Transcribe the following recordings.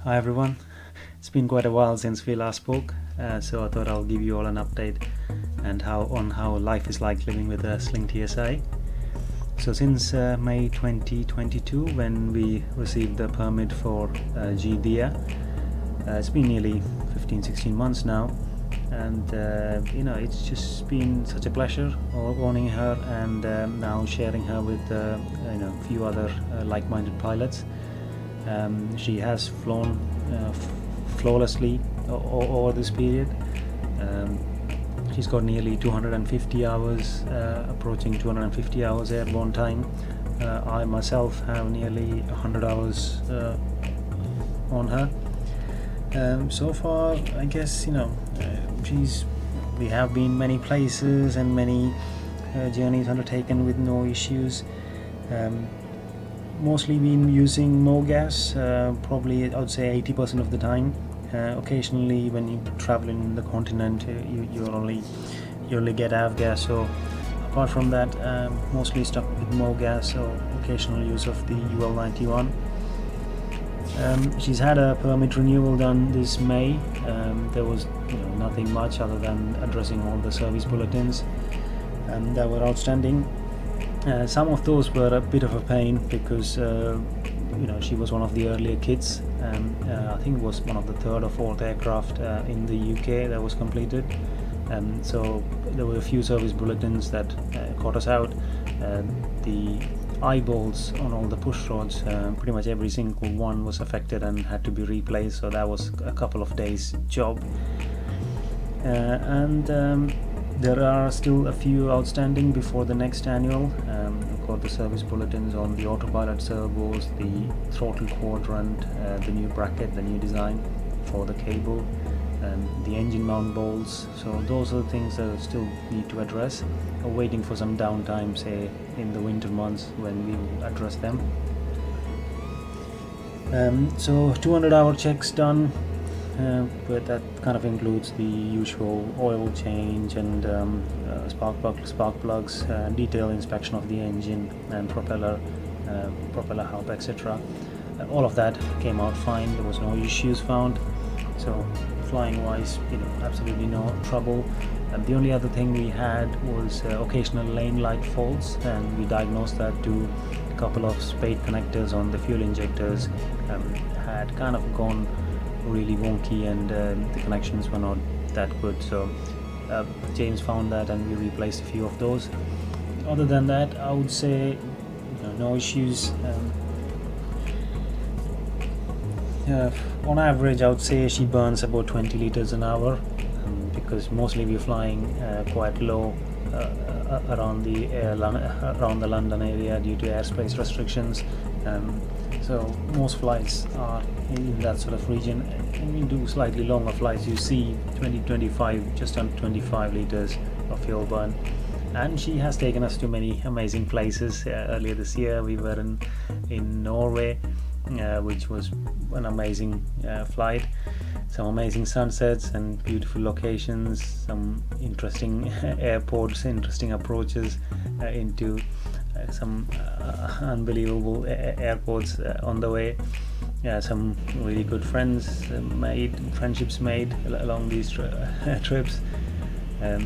Hi everyone, it's been quite a while since we last spoke, so I thought I'll give you all an update and how life is like living with a Sling TSi. So since May 2022, when we received the permit for G-DIYA, it's been nearly 15-16 months now, and it's just been such a pleasure owning her and now sharing her with a few other like-minded pilots. She has flown flawlessly over this period. She's got nearly 250 hours, approaching 250 hours airborne time. I myself have nearly 100 hours on her. So far, I guess we have been many places and many journeys undertaken with no issues. Mostly been using MoGas, probably I would say 80% of the time. Occasionally when you travel in the continent, you only get avgas, so apart from that, mostly stuck with MoGas or occasional use of the UL91. She's had a permit renewal done this May. There was nothing much other than addressing all the service bulletins that were outstanding. Some of those were a bit of a pain because she was one of the earlier kids. I think it was one of the third or fourth aircraft in the UK that was completed. So there were a few service bulletins that caught us out. The eyeballs on all the push rods, pretty much every single one was affected and had to be replaced, so that was a couple of days job. There are still a few outstanding before the next annual. We've got the service bulletins on the autopilot servos, the throttle quadrant, the new bracket, the new design for the cable, the engine mount bolts. So those are the things that still need to address. We're waiting for some downtime, say in the winter months, when we will address them. So 200-hour checks done. But that kind of includes the usual oil change and spark plugs, detailed inspection of the engine and propeller hub, etc. All of that came out fine. There was no issues found. So flying wise, absolutely no trouble. The only other thing we had was occasional lane light faults, and we diagnosed that to a couple of spade connectors on the fuel injectors had kind of gone really wonky, and the connections were not that good, so James found that and we replaced a few of those. Other than that, I would say no issues. On average, I would say she burns about 20 liters an hour, because mostly we're flying quite low around the London area due to airspace restrictions. So most flights are in that sort of region. And we do slightly longer flights, you see 20-25, just under 25 liters of fuel burn. And she has taken us to many amazing places. Earlier this year we were in Norway, which was an amazing flight. Some amazing sunsets and beautiful locations, some interesting airports, interesting approaches into some unbelievable airports on the way. Some really good friendships made along these trips. I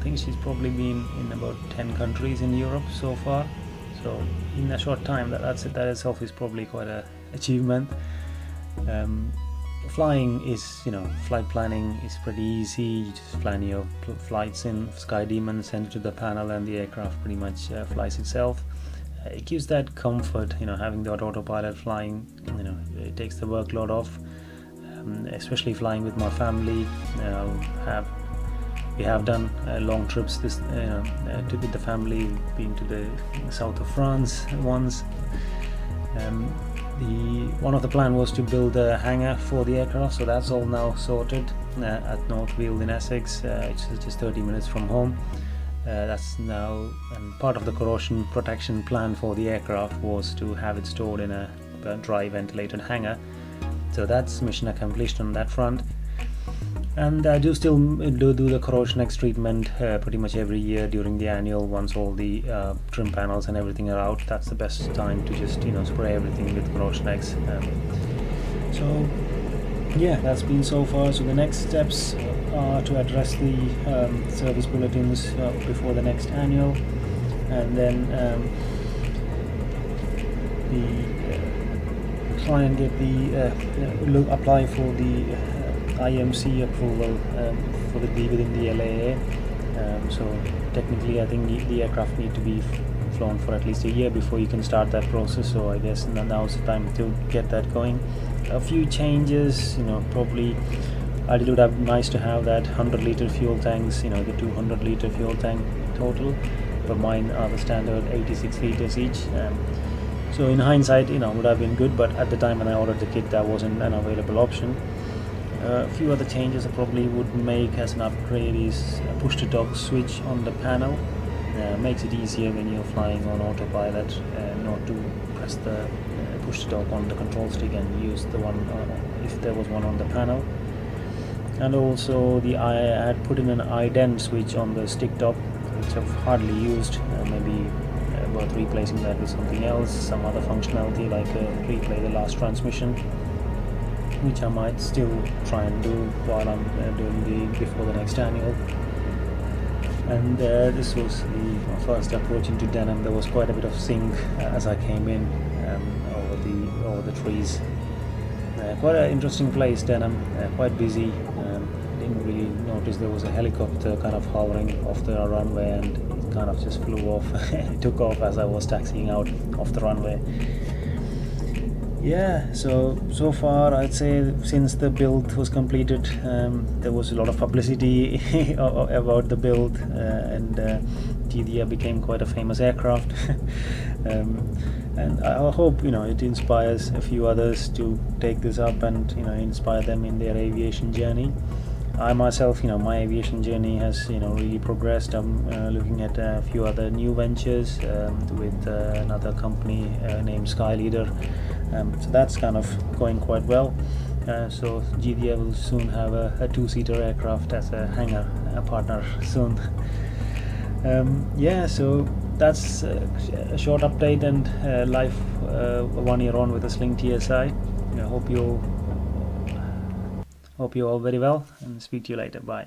think she's probably been in about 10 countries in Europe so far. So in a short time, that itself is probably quite an achievement. Flying is, flight planning is pretty easy. You just plan your flights in SkyDemon, send it to the panel, and the aircraft pretty much flies itself. It gives that comfort, having the autopilot flying. It takes the workload off, especially flying with my family. We have done long trips with the family. We've been to the south of France once. One of the plan was to build a hangar for the aircraft, so that's all now sorted at Northfield in Essex. It's just 30 minutes from home. That's now, and part of the corrosion protection plan for the aircraft was to have it stored in a dry ventilated hangar. So that's mission accomplished on that front. And I do still do the corrosion X treatment pretty much every year during the annual. Once all the trim panels and everything are out, that's the best time to just spray everything with corrosion X. So yeah, that's been so far. So the next steps are to address the service bulletins before the next annual, and then try and get the apply for the IMC approval for the within the LAA. So technically, I think the aircraft need to be flown for at least a year before you can start that process. So I guess now's the time to get that going. A few changes, probably it would have nice to have that 100-liter fuel tanks, the 200-liter fuel tank total, but mine are the standard 86 liters each. So in hindsight, would have been good, but at the time when I ordered the kit, that wasn't an available option. A few other changes I probably would make as an upgrade is a push-to-talk switch on the panel. Makes it easier when you're flying on autopilot not to press the push-to-talk on the control stick and use the one if there was one on the panel. And also I had put in an ident switch on the stick top, which I've hardly used. Maybe worth replacing that with something else, some other functionality like replay the last transmission, which I might still try and do while I'm doing before the next annual. And this was the first approach into Denham. There was quite a bit of sink as I came in over the trees. Quite an interesting place, Denham. Quite busy. Didn't really notice there was a helicopter kind of hovering off the runway, and it kind of just flew off. It took off as I was taxiing out off the runway. Yeah, so far I'd say since the build was completed, there was a lot of publicity about the build, and G-DIYA became quite a famous aircraft. And I hope it inspires a few others to take this up and inspire them in their aviation journey. I myself, my aviation journey has really progressed. I'm looking at a few other new ventures with another company named Skyleader. So that's kind of going quite well. So G-DIYA will soon have a two-seater aircraft as a hangar partner soon. Yeah, so that's a short update and life 1 year on with the Sling TSi. Hope you're all very well, and speak to you later. Bye.